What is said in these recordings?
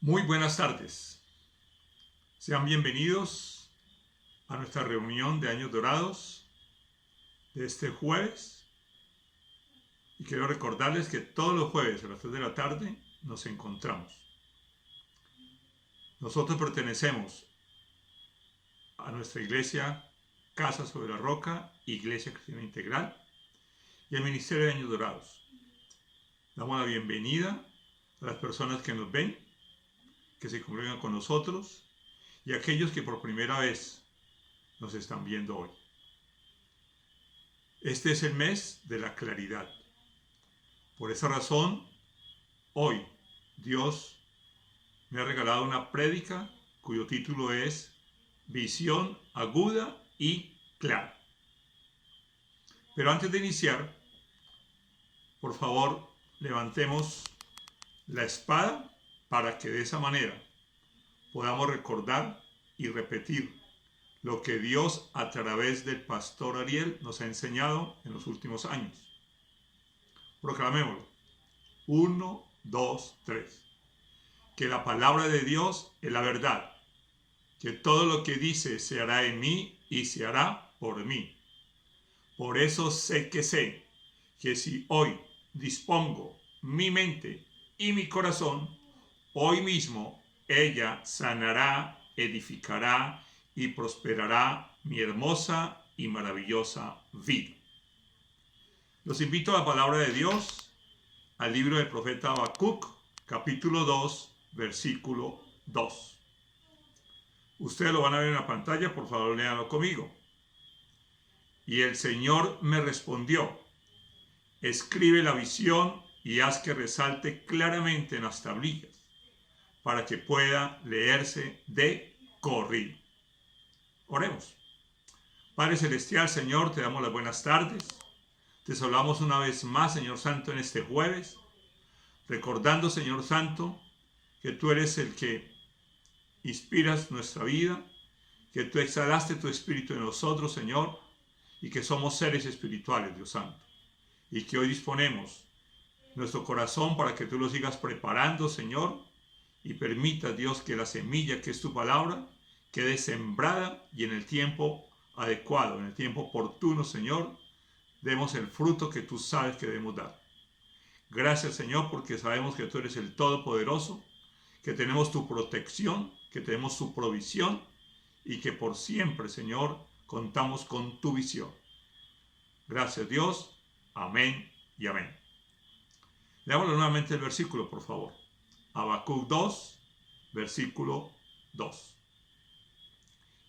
Muy buenas tardes. Sean bienvenidos a nuestra reunión de Años Dorados de este jueves. Y quiero recordarles que todos los jueves a las 3 de la tarde nos encontramos. Nosotros pertenecemos a nuestra iglesia Casa sobre la Roca, Iglesia Cristiana Integral y el Ministerio de Años Dorados. Damos la bienvenida a las personas que nos ven, que se congregan con nosotros y a aquellos que por primera vez nos están viendo hoy. Este es el mes de la claridad. Por esa razón, hoy Dios me ha regalado una prédica cuyo título es Visión aguda y clara. Pero antes de iniciar, por favor, levantemos la espada para que de esa manera podamos recordar y repetir lo que Dios a través del pastor Ariel nos ha enseñado en los últimos años. Proclamémoslo. 1, 2, 3. Que la palabra de Dios es la verdad. Que todo lo que dice se hará en mí y se hará por mí. Por eso sé que si hoy dispongo mi mente y mi corazón, hoy mismo ella sanará, edificará y prosperará mi hermosa y maravillosa vida. Los invito a la palabra de Dios, al libro del profeta Habacuc, capítulo 2, versículo 2. Ustedes lo van a ver en la pantalla, por favor léanlo conmigo. Y el Señor me respondió: escribe la visión y haz que resalte claramente en las tablillas, para que pueda leerse de corrido. Oremos. Padre Celestial, Señor, te damos las buenas tardes. Te saludamos una vez más, Señor Santo, en este jueves, recordando, Señor Santo, que tú eres el que inspiras nuestra vida, que tú exhalaste tu espíritu en nosotros, Señor, y que somos seres espirituales, Dios Santo, y que hoy disponemos nuestro corazón para que tú lo sigas preparando, Señor, y permita, Dios, que la semilla que es tu palabra quede sembrada y en el tiempo adecuado, en el tiempo oportuno, Señor, demos el fruto que tú sabes que debemos dar. Gracias, Señor, porque sabemos que tú eres el Todopoderoso, que tenemos tu protección, que tenemos tu provisión y que por siempre, Señor, contamos con tu visión. Gracias, Dios. Amén y amén. Leámoslo nuevamente el versículo, por favor. Habacuc 2, versículo 2.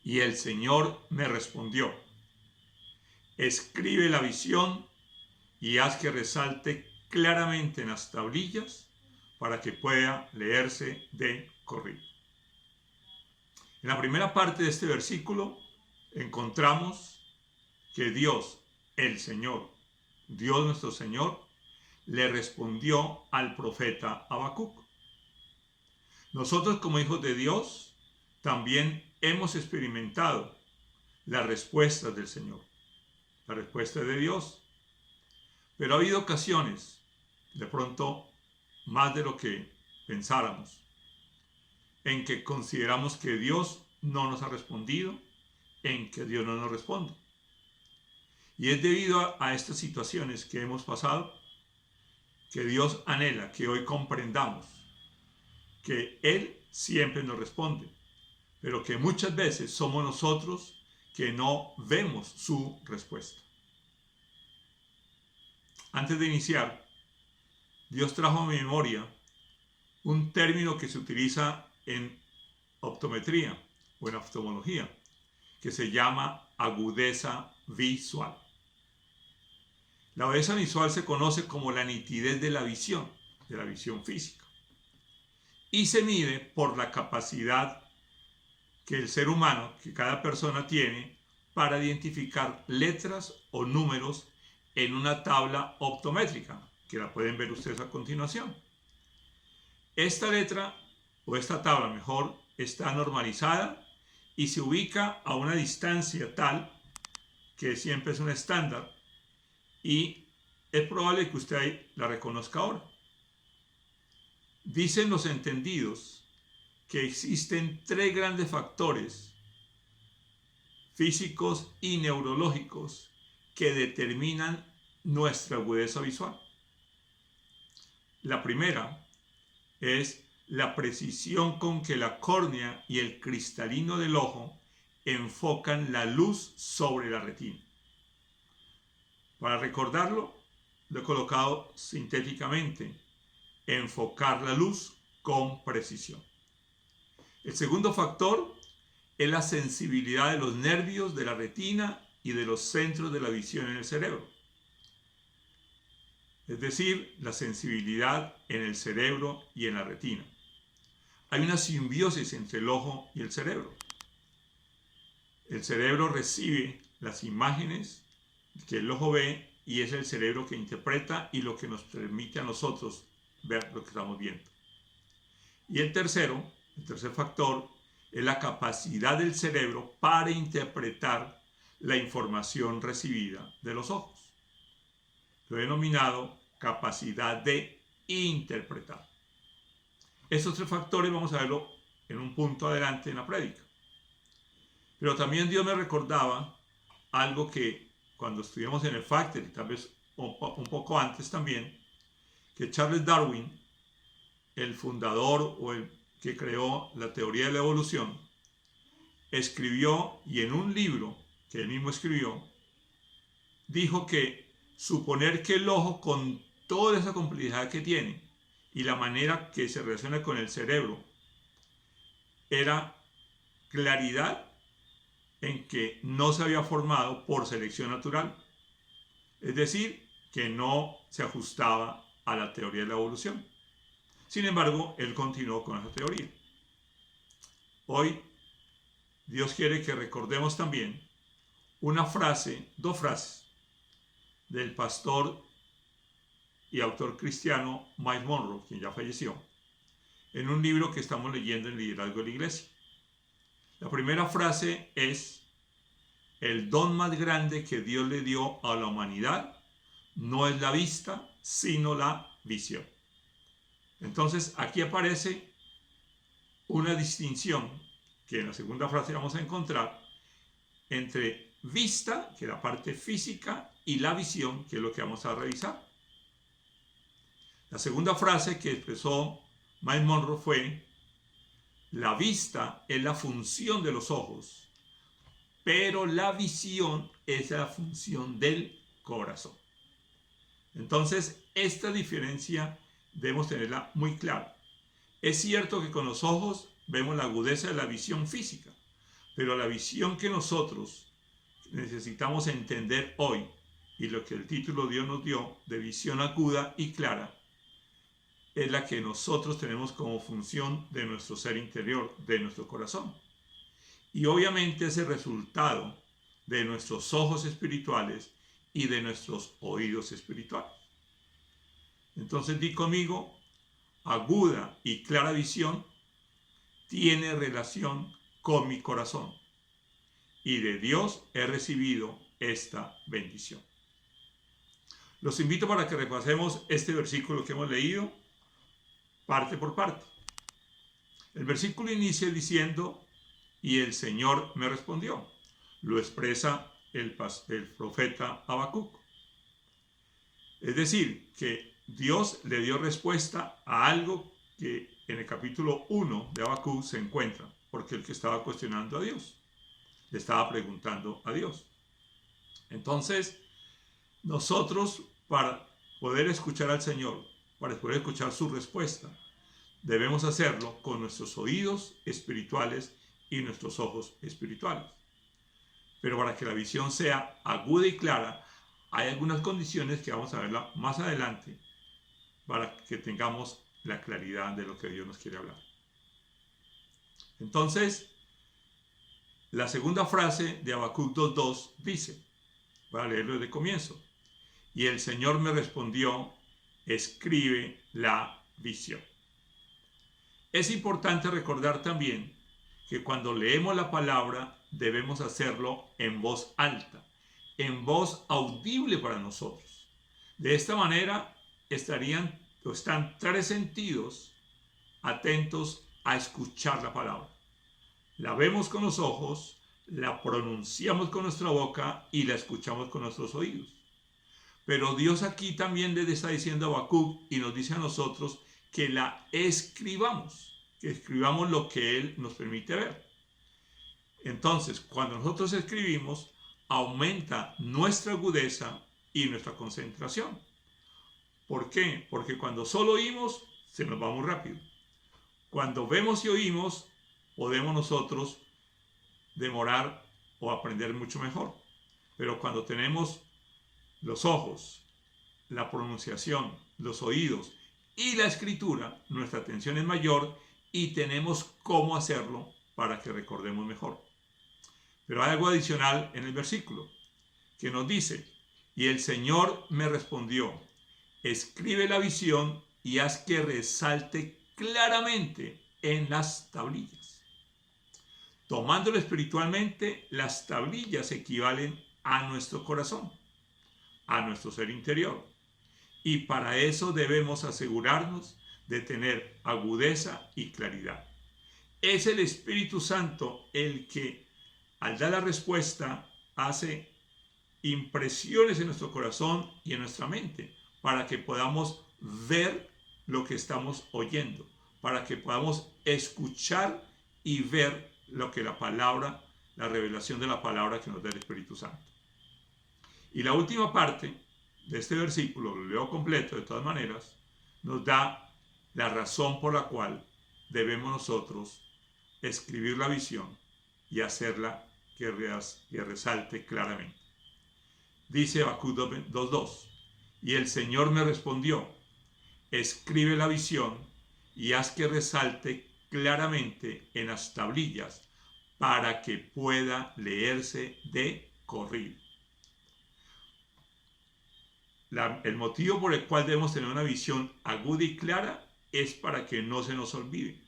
Y el Señor me respondió: escribe la visión y haz que resalte claramente en las tablillas para que pueda leerse de corrido. En la primera parte de este versículo encontramos que Dios, el Señor, Dios nuestro Señor, le respondió al profeta Habacuc. Nosotros como hijos de Dios también hemos experimentado las respuestas del Señor, la respuesta de Dios. Pero ha habido ocasiones, de pronto más de lo que pensáramos, en que consideramos que Dios no nos ha respondido, en que Dios no nos responde. Y es debido a estas situaciones que hemos pasado que Dios anhela que hoy comprendamos que Él siempre nos responde, pero que muchas veces somos nosotros que no vemos su respuesta. Antes de iniciar, Dios trajo a mi memoria un término que se utiliza en optometría o en oftalmología, que se llama agudeza visual. La agudeza visual se conoce como la nitidez de la visión física, y se mide por la capacidad que el ser humano, que cada persona tiene, para identificar letras o números en una tabla optométrica, que la pueden ver ustedes a continuación. Esta letra, o esta tabla mejor, está normalizada y se ubica a una distancia tal que siempre es un estándar y es probable que usted la reconozca ahora. Dicen los entendidos que existen tres grandes factores físicos y neurológicos que determinan nuestra agudeza visual. La primera es la precisión con que la córnea y el cristalino del ojo enfocan la luz sobre la retina. Para recordarlo, lo he colocado sintéticamente: enfocar la luz con precisión. El segundo factor es la sensibilidad de los nervios de la retina y de los centros de la visión en el cerebro. Es decir, la sensibilidad en el cerebro y en la retina. Hay una simbiosis entre el ojo y el cerebro. El cerebro recibe las imágenes que el ojo ve y es el cerebro que interpreta y lo que nos permite a nosotros ver lo que estamos viendo. Y el tercer factor, es la capacidad del cerebro para interpretar la información recibida de los ojos. Lo he denominado capacidad de interpretar. Estos tres factores vamos a verlo en un punto adelante en la prédica. Pero también Dios me recordaba algo que cuando estuvimos en el Factor, y tal vez un poco antes también, que Charles Darwin, el fundador o el que creó la teoría de la evolución, escribió, y en un libro que él mismo escribió, dijo que suponer que el ojo, con toda esa complejidad que tiene y la manera que se relaciona con el cerebro, era claridad en que no se había formado por selección natural, es decir, que no se ajustaba a la teoría de la evolución. Sin embargo, él continuó con esa teoría. Hoy, Dios quiere que recordemos también dos frases del pastor y autor cristiano Myles Munroe, quien ya falleció, en un libro que estamos leyendo en Liderazgo de la Iglesia. La primera frase es: el don más grande que Dios le dio a la humanidad no es la vista, sino la visión. Entonces, aquí aparece una distinción que en la segunda frase vamos a encontrar entre vista, que es la parte física, y la visión, que es lo que vamos a revisar. La segunda frase que expresó Myles Munroe fue: la vista es la función de los ojos, pero la visión es la función del corazón. Entonces, esta diferencia debemos tenerla muy clara. Es cierto que con los ojos vemos la agudeza de la visión física, pero la visión que nosotros necesitamos entender hoy, y lo que el título Dios nos dio de visión aguda y clara, es la que nosotros tenemos como función de nuestro ser interior, de nuestro corazón. Y obviamente es el resultado de nuestros ojos espirituales y de nuestros oídos espirituales. Entonces di conmigo: aguda y clara visión tiene relación con mi corazón, y de Dios he recibido esta bendición. Los invito para que repasemos este versículo que hemos leído parte por parte. El versículo inicia diciendo: y el Señor me respondió. Lo expresa el profeta Habacuc. Es decir, que Dios le dio respuesta a algo que en el capítulo 1 de Habacuc se encuentra, porque el que estaba cuestionando a Dios, le estaba preguntando a Dios. Entonces, nosotros, para poder escuchar al Señor, para poder escuchar su respuesta, debemos hacerlo con nuestros oídos espirituales y nuestros ojos espirituales. Pero para que la visión sea aguda y clara, hay algunas condiciones que vamos a ver más adelante para que tengamos la claridad de lo que Dios nos quiere hablar. Entonces, la segunda frase de Habacuc 2:2 dice, voy a leerlo desde el comienzo: y el Señor me respondió, escribe la visión. Es importante recordar también que cuando leemos la palabra debemos hacerlo en voz alta, en voz audible para nosotros. De esta manera están tres sentidos atentos a escuchar la palabra. La vemos con los ojos, la pronunciamos con nuestra boca y la escuchamos con nuestros oídos. Pero Dios aquí también le está diciendo a Habacuc y nos dice a nosotros que la escribamos, que escribamos lo que Él nos permite ver. Entonces, cuando nosotros escribimos, aumenta nuestra agudeza y nuestra concentración. ¿Por qué? Porque cuando solo oímos, se nos va muy rápido. Cuando vemos y oímos, podemos nosotros demorar o aprender mucho mejor. Pero cuando tenemos los ojos, la pronunciación, los oídos y la escritura, nuestra atención es mayor y tenemos cómo hacerlo para que recordemos mejor. Pero hay algo adicional en el versículo que nos dice: y el Señor me respondió, escribe la visión y haz que resalte claramente en las tablillas. Tomándolo espiritualmente, las tablillas equivalen a nuestro corazón, a nuestro ser interior. Y para eso debemos asegurarnos de tener agudeza y claridad. Es el Espíritu Santo el que, al dar la respuesta, hace impresiones en nuestro corazón y en nuestra mente para que podamos ver lo que estamos oyendo, para que podamos escuchar y ver lo que la palabra, la revelación de la palabra que nos da el Espíritu Santo. Y la última parte de este versículo, lo leo completo de todas maneras, nos da la razón por la cual debemos nosotros escribir la visión y hacerla que resalte claramente. Dice Habacuc 2:2, y el Señor me respondió, escribe la visión y haz que resalte claramente en las tablillas para que pueda leerse de corrido. El motivo por el cual debemos tener una visión aguda y clara es para que no se nos olvide.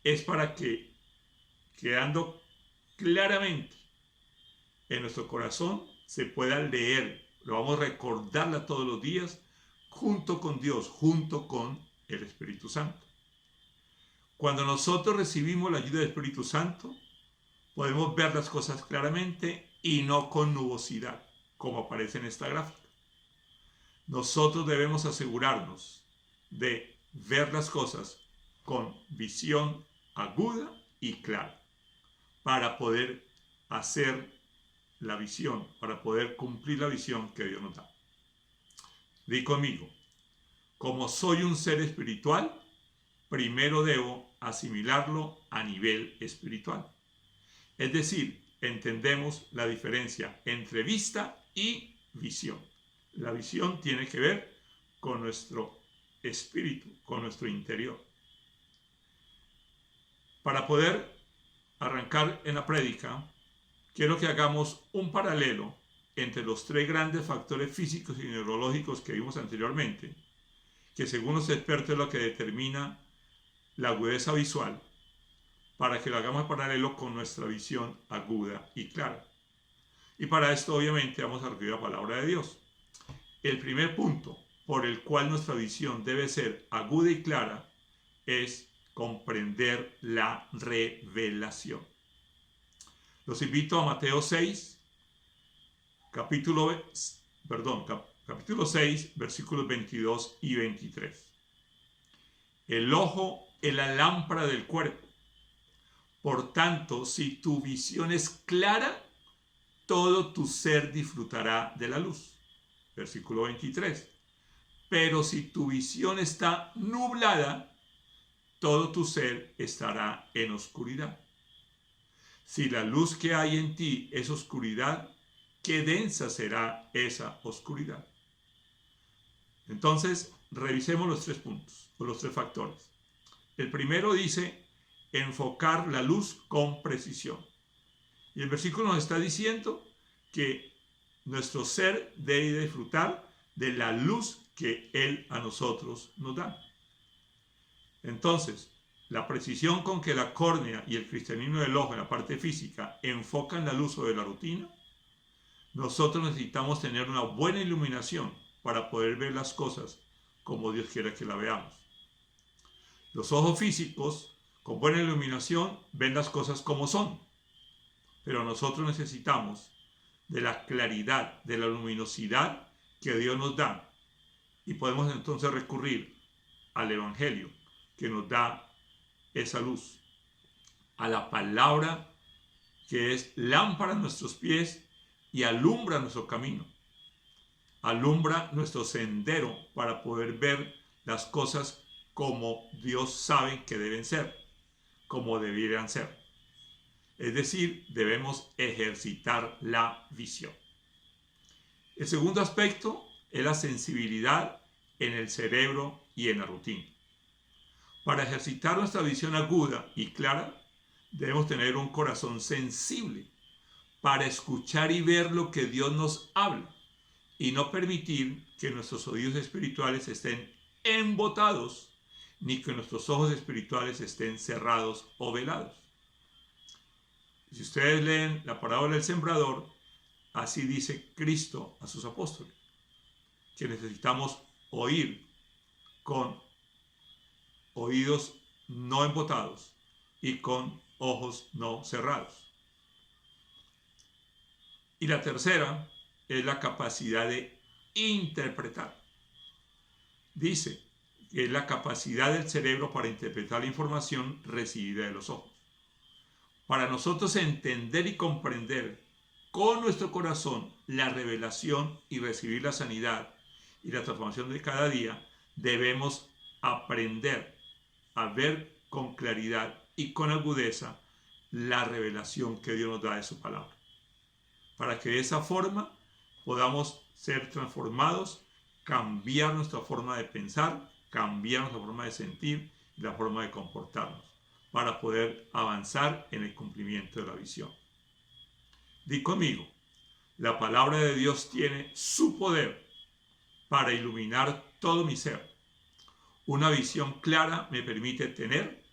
Es para que, quedando claramente en nuestro corazón, se pueda leer. Lo vamos a recordarla todos los días junto con Dios, junto con el Espíritu Santo. Cuando nosotros recibimos la ayuda del Espíritu Santo, podemos ver las cosas claramente y no con nubosidad, como aparece en esta gráfica. Nosotros debemos asegurarnos de ver las cosas con visión aguda y clara para poder hacer la visión, para poder cumplir la visión que Dios nos da. Di conmigo, como soy un ser espiritual, primero debo asimilarlo a nivel espiritual. Es decir, entendemos la diferencia entre vista y visión. La visión tiene que ver con nuestro espíritu, con nuestro interior. Para poder arrancar en la prédica, quiero que hagamos un paralelo entre los tres grandes factores físicos y neurológicos que vimos anteriormente, que según los expertos es lo que determina la agudeza visual, para que lo hagamos en paralelo con nuestra visión aguda y clara. Y para esto obviamente vamos a recibir la palabra de Dios. El primer punto por el cual nuestra visión debe ser aguda y clara es comprender la revelación. Los invito a Mateo 6, capítulo 6, versículos 22 y 23. El ojo es la lámpara del cuerpo. Por tanto, si tu visión es clara, todo tu ser disfrutará de la luz. Versículo 23. Pero si tu visión está nublada, todo tu ser estará en oscuridad. Si la luz que hay en ti es oscuridad, qué densa será esa oscuridad. Entonces, revisemos los tres puntos, o los tres factores. El primero dice, enfocar la luz con precisión. Y el versículo nos está diciendo que nuestro ser debe disfrutar de la luz que Él a nosotros nos da. Entonces, la precisión con que la córnea y el cristianismo del ojo en la parte física enfocan la luz sobre la rutina, nosotros necesitamos tener una buena iluminación para poder ver las cosas como Dios quiere que la veamos. Los ojos físicos, con buena iluminación ven las cosas como son. Pero nosotros necesitamos de la claridad, de la luminosidad que Dios nos da. Y podemos entonces recurrir al Evangelio que nos da esa luz, a la palabra que es lámpara a nuestros pies y alumbra nuestro camino, alumbra nuestro sendero para poder ver las cosas como Dios sabe que deben ser, como debieran ser. Es decir, debemos ejercitar la visión. El segundo aspecto es la sensibilidad en el cerebro y en la rutina. Para ejercitar nuestra visión aguda y clara, debemos tener un corazón sensible para escuchar y ver lo que Dios nos habla y no permitir que nuestros oídos espirituales estén embotados ni que nuestros ojos espirituales estén cerrados o velados. Si ustedes leen la parábola del sembrador, así dice Cristo a sus apóstoles, que necesitamos oír con oídos no embotados y con ojos no cerrados. Y la tercera es la capacidad de interpretar. Dice que es la capacidad del cerebro para interpretar la información recibida de los ojos. Para nosotros entender y comprender con nuestro corazón la revelación y recibir la sanidad y la transformación de cada día, debemos aprender a ver con claridad y con agudeza la revelación que Dios nos da de su palabra. Para que de esa forma podamos ser transformados, cambiar nuestra forma de pensar, cambiar nuestra forma de sentir y la forma de comportarnos, para poder avanzar en el cumplimiento de la visión. Di conmigo, la palabra de Dios tiene su poder para iluminar todo mi ser. Una visión clara me permite tener,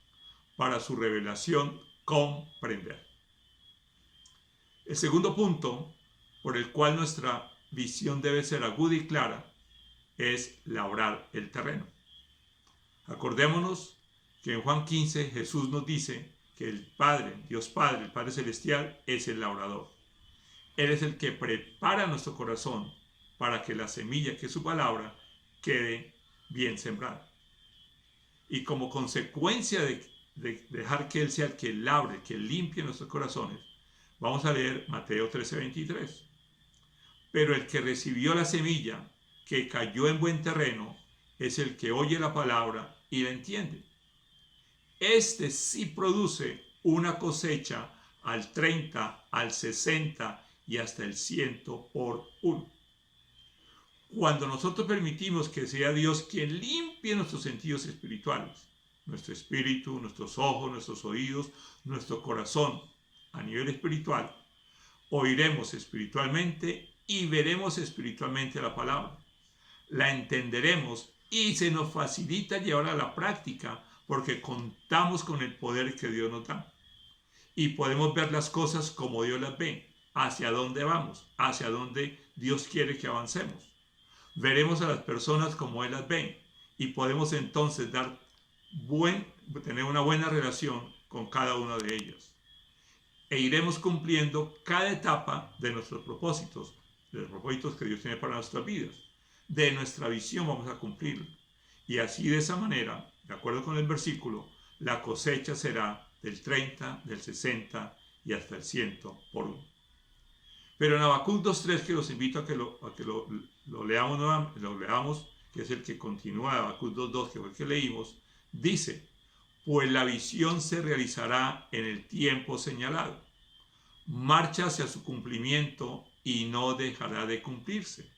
para su revelación, comprender. El segundo punto por el cual nuestra visión debe ser aguda y clara es labrar el terreno. Acordémonos que en Juan 15 Jesús nos dice que el Padre, Dios Padre, el Padre Celestial, es el labrador. Él es el que prepara nuestro corazón para que la semilla, que es su palabra, quede bien sembrada. Y como consecuencia de dejar que Él sea el que labre, que limpie nuestros corazones, vamos a leer Mateo 13:23. Pero el que recibió la semilla, que cayó en buen terreno, es el que oye la palabra y la entiende. Este sí produce una cosecha al 30, al 60 y hasta el 100 por uno. Cuando nosotros permitimos que sea Dios quien limpie nuestros sentidos espirituales, nuestro espíritu, nuestros ojos, nuestros oídos, nuestro corazón a nivel espiritual, oiremos espiritualmente y veremos espiritualmente la palabra. La entenderemos y se nos facilita llevarla a la práctica porque contamos con el poder que Dios nos da. Y podemos ver las cosas como Dios las ve, hacia dónde vamos, hacia dónde Dios quiere que avancemos. Veremos a las personas como Él las ve y podemos entonces tener una buena relación con cada una de ellas. E iremos cumpliendo cada etapa de nuestros propósitos, de los propósitos que Dios tiene para nuestras vidas. De nuestra visión vamos a cumplir. Y así de esa manera, de acuerdo con el versículo, la cosecha será del 30, del 60 y hasta el 100 por uno. Pero en Habacuc 2:3, que los invito a que lo leamos, que es el que continúa de Habacuc 2:2, que fue el que leímos, dice: pues la visión se realizará en el tiempo señalado. Marcha hacia su cumplimiento y no dejará de cumplirse.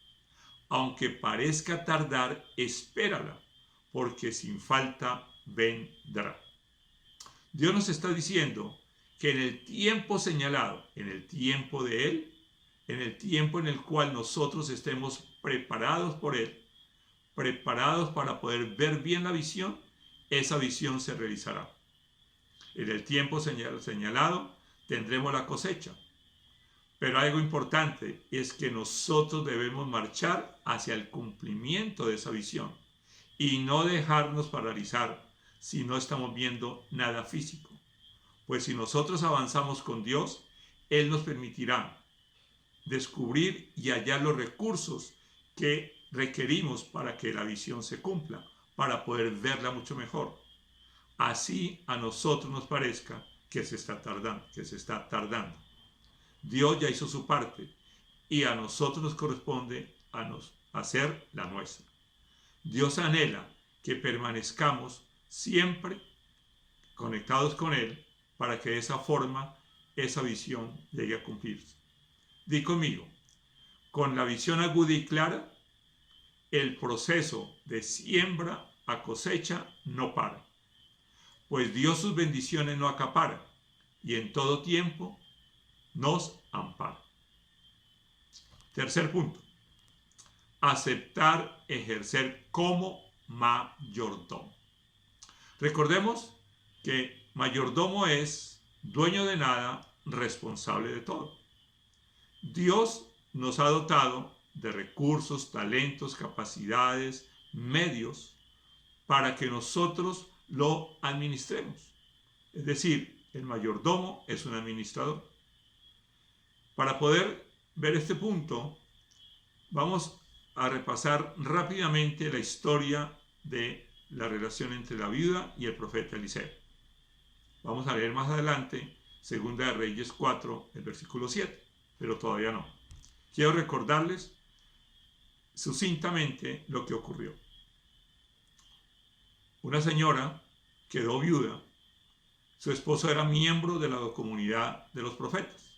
Aunque parezca tardar, espérala, porque sin falta vendrá. Dios nos está diciendo que en el tiempo señalado, en el tiempo de Él, en el tiempo en el cual nosotros estemos preparados por Él, preparados para poder ver bien la visión, esa visión se realizará. En el tiempo señalado tendremos la cosecha. Pero algo importante es que nosotros debemos marchar hacia el cumplimiento de esa visión y no dejarnos paralizar, si no estamos viendo nada físico. Pues si nosotros avanzamos con Dios, Él nos permitirá descubrir y hallar los recursos que requerimos para que la visión se cumpla, para poder verla mucho mejor. Así a nosotros nos parezca que se está tardando. Dios ya hizo su parte y a nosotros nos corresponde hacer la nuestra. Dios anhela que permanezcamos siempre conectados con Él para que de esa forma esa visión llegue a cumplirse. Di conmigo, con la visión aguda y clara, el proceso de siembra a cosecha no para, pues Dios sus bendiciones no acapara y en todo tiempo nos ampara. Tercer punto, aceptar ejercer como mayordomo. Recordemos que mayordomo es dueño de nada, responsable de todo. Dios nos ha dotado de recursos, talentos, capacidades, medios para que nosotros lo administremos. Es decir, el mayordomo es un administrador. Para poder ver este punto, vamos a repasar rápidamente la historia de la relación entre la viuda y el profeta Eliseo. Vamos a leer más adelante 2 de Reyes 4, el versículo 7, pero todavía no. Quiero recordarles sucintamente lo que ocurrió. Una señora quedó viuda, su esposo era miembro de la comunidad de los profetas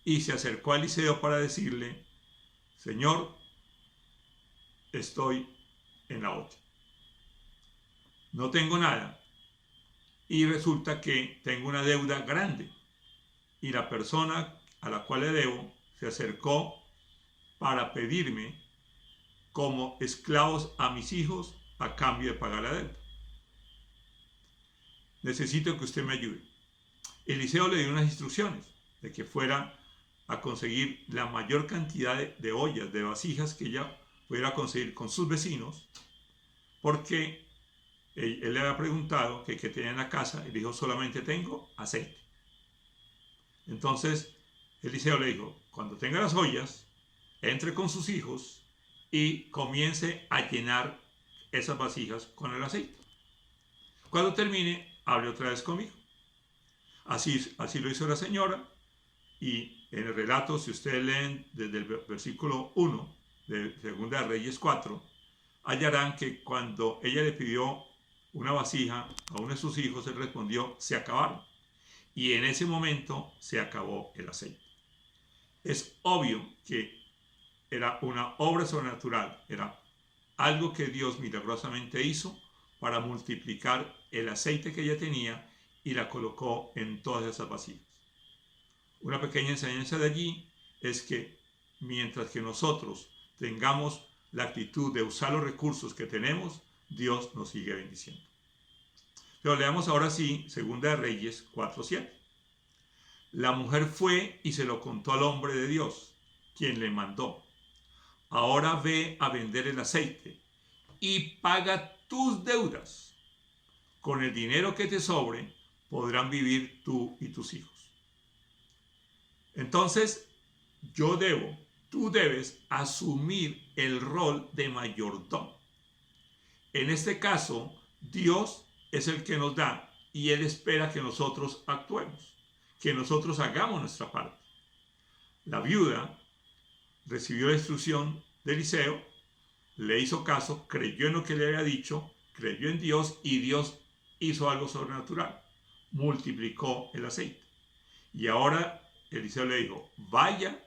y se acercó a Eliseo para decirle: Señor, estoy en la olla, no tengo nada y resulta que tengo una deuda grande y la persona a la cual le debo se acercó para pedirme como esclavos a mis hijos a cambio de pagar la deuda. Necesito que usted me ayude. Eliseo le dio unas instrucciones de que fuera a conseguir la mayor cantidad de ollas, de vasijas que ella pudiera conseguir con sus vecinos, porque él le había preguntado que tenía en la casa y dijo: solamente tengo aceite. Entonces Eliseo le dijo: cuando tenga las ollas, entre con sus hijos y comience a llenar esas vasijas con el aceite. Cuando termine, hable otra vez conmigo. Así lo hizo la señora, y en el relato, si ustedes leen desde el versículo 1 de 2 de Reyes 4, hallarán que cuando ella le pidió una vasija a uno de sus hijos, él respondió: se acabaron. Y en ese momento se acabó el aceite. Es obvio que era una obra sobrenatural, era algo que Dios milagrosamente hizo para multiplicar el aceite que ella tenía y la colocó en todas esas vasijas. Una pequeña enseñanza de allí es que mientras que nosotros tengamos la actitud de usar los recursos que tenemos, Dios nos sigue bendiciendo. Pero leamos ahora sí 2 de Reyes 4:7. La mujer fue y se lo contó al hombre de Dios, quien le mandó: ahora ve a vender el aceite y paga tus deudas. Con el dinero que te sobre podrán vivir tú y tus hijos. Entonces, tú debes asumir el rol de mayordomo. En este caso, Dios es el que nos da y Él espera que nosotros actuemos, que nosotros hagamos nuestra parte. La viuda recibió la instrucción de Eliseo, le hizo caso, creyó en lo que le había dicho, creyó en Dios y Dios hizo algo sobrenatural, multiplicó el aceite. Y ahora Eliseo le dijo: vaya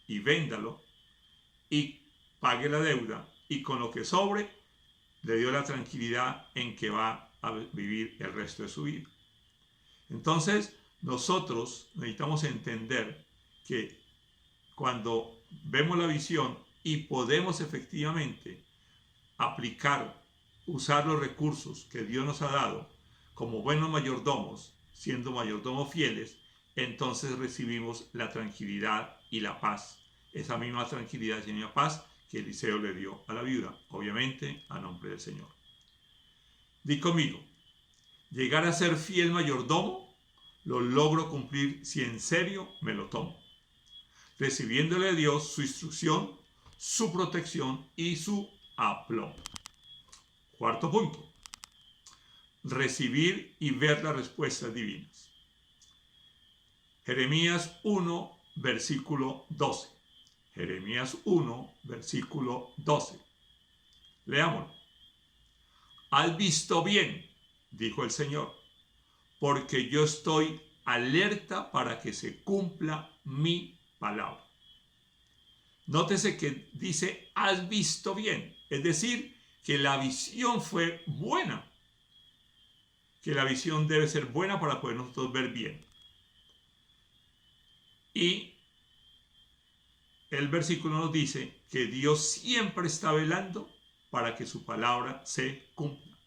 y véndalo y pague la deuda, y con lo que sobre le dio la tranquilidad en que va a vivir el resto de su vida. Entonces nosotros necesitamos entender que cuando vemos la visión y podemos efectivamente usar los recursos que Dios nos ha dado como buenos mayordomos, siendo mayordomos fieles, entonces recibimos la tranquilidad y la paz, esa misma tranquilidad y misma paz que Eliseo le dio a la viuda, obviamente a nombre del Señor. Di conmigo: llegar a ser fiel mayordomo, lo logro cumplir si en serio me lo tomo, recibiéndole a Dios su instrucción, su protección y su aplomo. Cuarto punto, recibir y ver las respuestas divinas. Jeremías 1, versículo 12. Jeremías 1, versículo 12. Leámoslo. Has visto bien, dijo el Señor, porque yo estoy alerta para que se cumpla mi palabra. Nótese que dice, has visto bien, es decir, que la visión fue buena, que la visión debe ser buena para poder nosotros ver bien. Y el versículo nos dice que Dios siempre está velando para que su palabra se cumpla.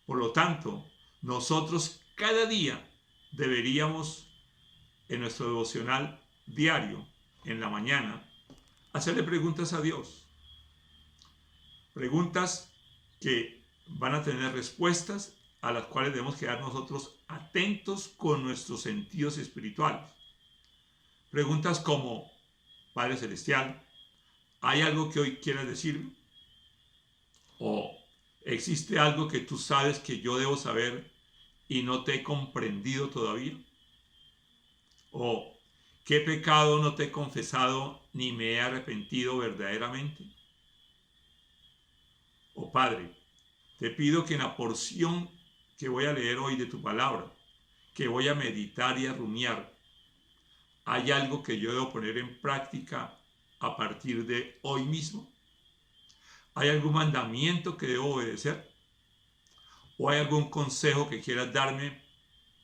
Por lo tanto, nosotros cada día deberíamos, en nuestro devocional diario, en la mañana, hacerle preguntas a Dios. Preguntas que van a tener respuestas a las cuales debemos quedar nosotros atentos con nuestros sentidos espirituales. Preguntas como, Padre Celestial, ¿hay algo que hoy quieras decirme? ¿O existe algo que tú sabes que yo debo saber y no te he comprendido todavía? ¿O qué pecado no te he confesado ni me he arrepentido verdaderamente? Oh Padre, te pido que en la porción que voy a leer hoy de tu palabra, que voy a meditar y a rumiar, ¿hay algo que yo debo poner en práctica a partir de hoy mismo? ¿Hay algún mandamiento que debo obedecer? ¿O hay algún consejo que quieras darme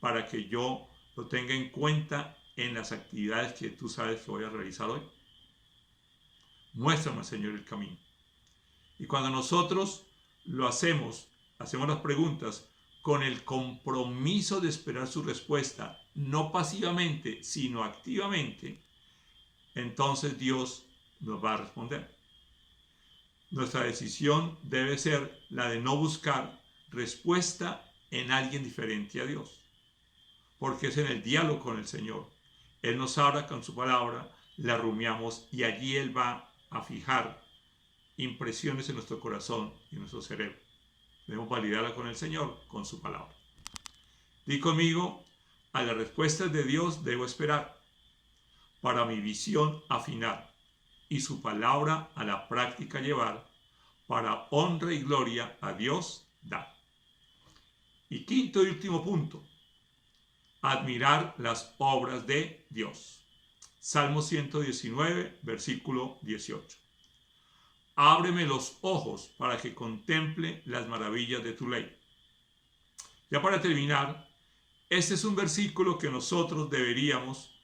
para que yo lo tenga en cuenta en las actividades que tú sabes que voy a realizar hoy? Muéstrame, Señor, el camino. Y cuando nosotros lo hacemos las preguntas con el compromiso de esperar su respuesta, no pasivamente, sino activamente, entonces Dios nos va a responder. Nuestra decisión debe ser la de no buscar respuesta en alguien diferente a Dios, porque es en el diálogo con el Señor. Él nos habla con su palabra, la rumiamos y allí Él va a fijar impresiones en nuestro corazón y en nuestro cerebro. Debemos validarla con el Señor, con su palabra. Di conmigo, a las respuestas de Dios debo esperar, para mi visión afinar y su palabra a la práctica llevar, para honra y gloria a Dios dar. Y quinto y último punto, admirar las obras de Dios. Salmo 119, versículo 18. Ábreme los ojos para que contemple las maravillas de tu ley. Ya para terminar, este es un versículo que nosotros deberíamos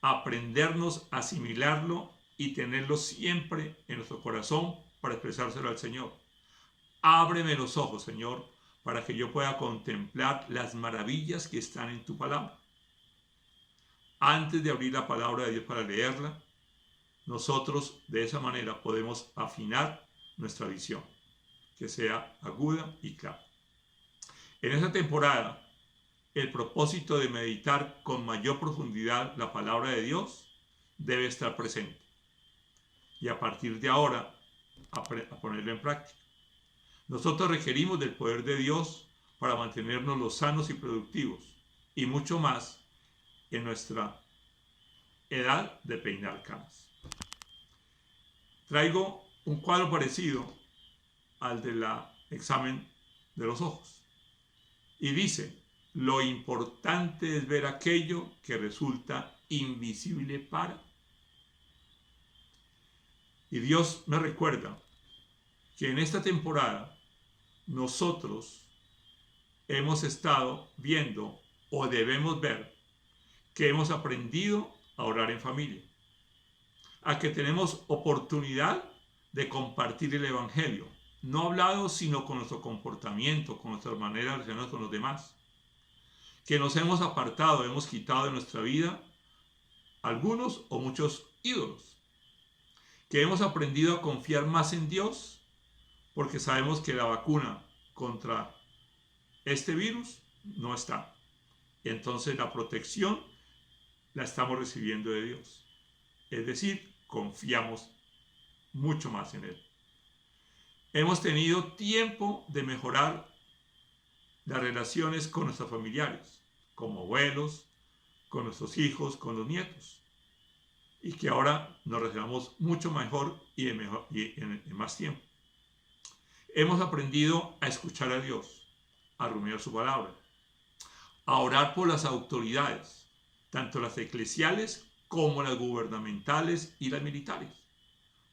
aprendernos a asimilarlo y tenerlo siempre en nuestro corazón para expresárselo al Señor. Ábreme los ojos, Señor, para que yo pueda contemplar las maravillas que están en tu palabra. Antes de abrir la palabra de Dios para leerla, nosotros de esa manera podemos afinar nuestra visión, que sea aguda y clara. En esta temporada, el propósito de meditar con mayor profundidad la palabra de Dios debe estar presente. Y a partir de ahora, a ponerlo en práctica. Nosotros requerimos del poder de Dios para mantenernos los sanos y productivos, y mucho más en nuestra edad de peinar canas. Traigo un cuadro parecido al del examen de los ojos. Y dice, lo importante es ver aquello que resulta invisible para. Y Dios me recuerda que en esta temporada nosotros hemos estado viendo o debemos ver que hemos aprendido a orar en familia, a que tenemos oportunidad de compartir el Evangelio, no hablado sino con nuestro comportamiento, con nuestra manera de relacionarnos con los demás, que nos hemos apartado, hemos quitado de nuestra vida algunos o muchos ídolos, que hemos aprendido a confiar más en Dios porque sabemos que la vacuna contra este virus no está. Entonces la protección la estamos recibiendo de Dios. Es decir, confiamos mucho más en Él. Hemos tenido tiempo de mejorar las relaciones con nuestros familiares, como abuelos, con nuestros hijos, con los nietos. Y que ahora nos relacionamos mucho mejor y en más tiempo. Hemos aprendido a escuchar a Dios, a rumiar su palabra, a orar por las autoridades, tanto las eclesiales como las gubernamentales y las militares,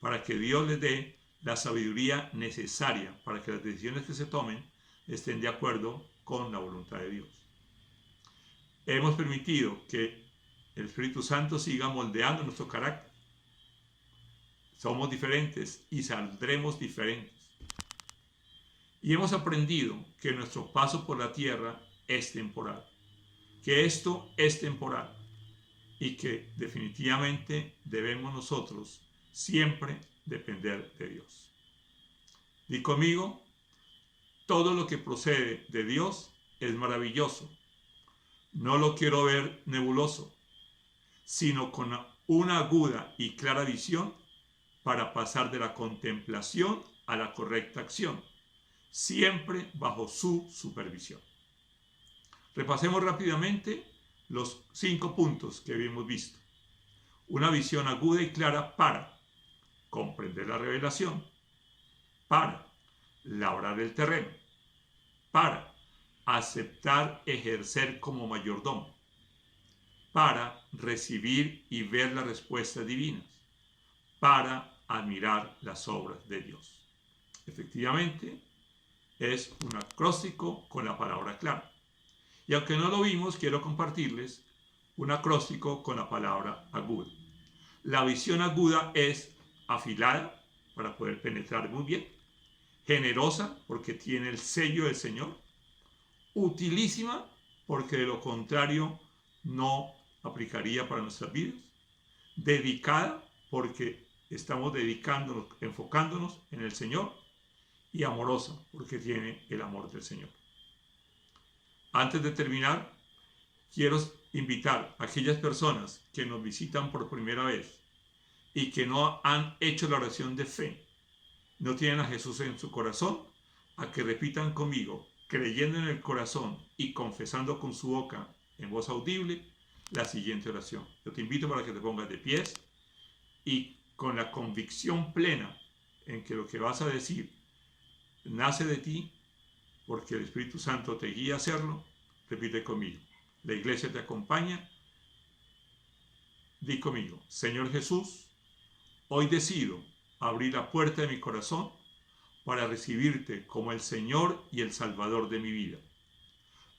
para que Dios les dé la sabiduría necesaria para que las decisiones que se tomen estén de acuerdo con la voluntad de Dios. Hemos permitido que el Espíritu Santo siga moldeando nuestro carácter. Somos diferentes y saldremos diferentes. Y hemos aprendido que nuestro paso por la tierra es temporal, que esto es temporal y que definitivamente debemos nosotros siempre depender de Dios. Di conmigo, todo lo que procede de Dios es maravilloso. No lo quiero ver nebuloso, sino con una aguda y clara visión para pasar de la contemplación a la correcta acción, siempre bajo su supervisión. Repasemos rápidamente los 5 puntos que habíamos visto. Una visión aguda y clara para comprender la revelación, para labrar el terreno, para aceptar ejercer como mayordomo, para recibir y ver las respuestas divinas, para admirar las obras de Dios. Efectivamente, es un acróstico con la palabra clara. Y aunque no lo vimos, quiero compartirles un acróstico con la palabra aguda. La visión aguda es afilada para poder penetrar muy bien, generosa porque tiene el sello del Señor, utilísima porque de lo contrario no aplicaría para nuestras vidas, dedicada porque estamos dedicándonos, enfocándonos en el Señor, y amorosa porque tiene el amor del Señor. Antes de terminar, quiero invitar a aquellas personas que nos visitan por primera vez y que no han hecho la oración de fe, no tienen a Jesús en su corazón, a que repitan conmigo, creyendo en el corazón y confesando con su boca en voz audible, la siguiente oración. Yo te invito para que te pongas de pies y con la convicción plena en que lo que vas a decir nace de ti, porque el Espíritu Santo te guía a hacerlo, repite conmigo. La iglesia te acompaña. Di conmigo, Señor Jesús, hoy decido abrir la puerta de mi corazón para recibirte como el Señor y el Salvador de mi vida.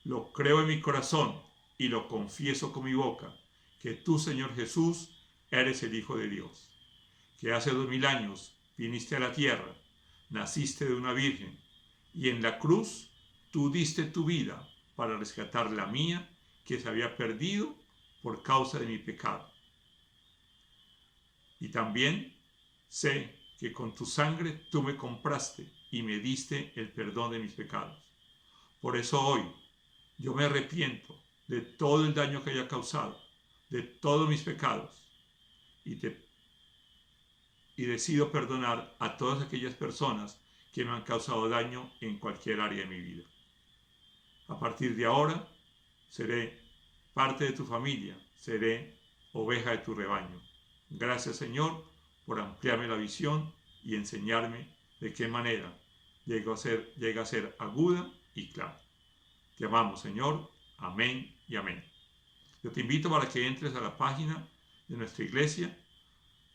Lo creo en mi corazón y lo confieso con mi boca, que tú, Señor Jesús, eres el Hijo de Dios, que hace 2000 años viniste a la tierra, naciste de una virgen, y en la cruz tú diste tu vida para rescatar la mía, que se había perdido por causa de mi pecado. Y también sé que con tu sangre tú me compraste y me diste el perdón de mis pecados. Por eso hoy yo me arrepiento de todo el daño que haya causado, de todos mis pecados, y decido perdonar a todas aquellas personas que me han causado daño en cualquier área de mi vida. A partir de ahora, seré parte de tu familia, seré oveja de tu rebaño. Gracias, Señor, por ampliarme la visión y enseñarme de qué manera llega a ser aguda y clara. Te amamos, Señor. Amén y amén. Yo te invito para que entres a la página de nuestra iglesia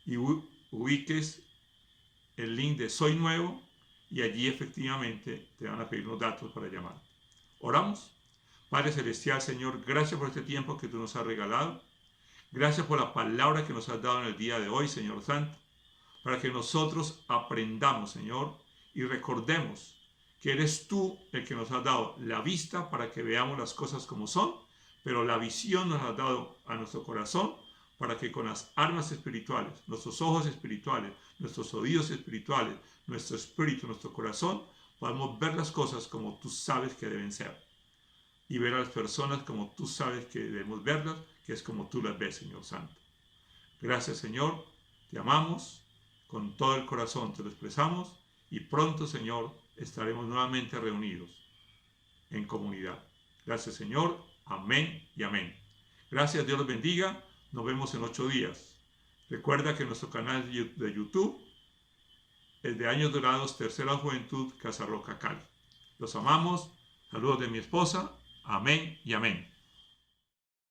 y ubiques el link de Soy Nuevo, y allí efectivamente te van a pedir unos datos para llamar. Oramos. Padre Celestial, Señor, gracias por este tiempo que tú nos has regalado. Gracias por la palabra que nos has dado en el día de hoy, Señor Santo, para que nosotros aprendamos, Señor, y recordemos que eres tú el que nos has dado la vista para que veamos las cosas como son, pero la visión nos has dado a nuestro corazón para que con las armas espirituales, nuestros ojos espirituales, nuestros oídos espirituales, nuestro espíritu, nuestro corazón, podamos ver las cosas como tú sabes que deben ser. y ver a las personas como tú sabes que debemos verlas, que es como tú las ves, Señor Santo. Gracias, Señor, te amamos, con todo el corazón te lo expresamos y pronto, Señor, estaremos nuevamente reunidos en comunidad. Gracias, Señor, amén y amén. Gracias, Dios los bendiga, nos vemos en 8 días. Recuerda que nuestro canal de YouTube es de Años Dorados, Tercera Juventud, Casa Roca, Cali. Los amamos, saludos de mi esposa, amén y amén.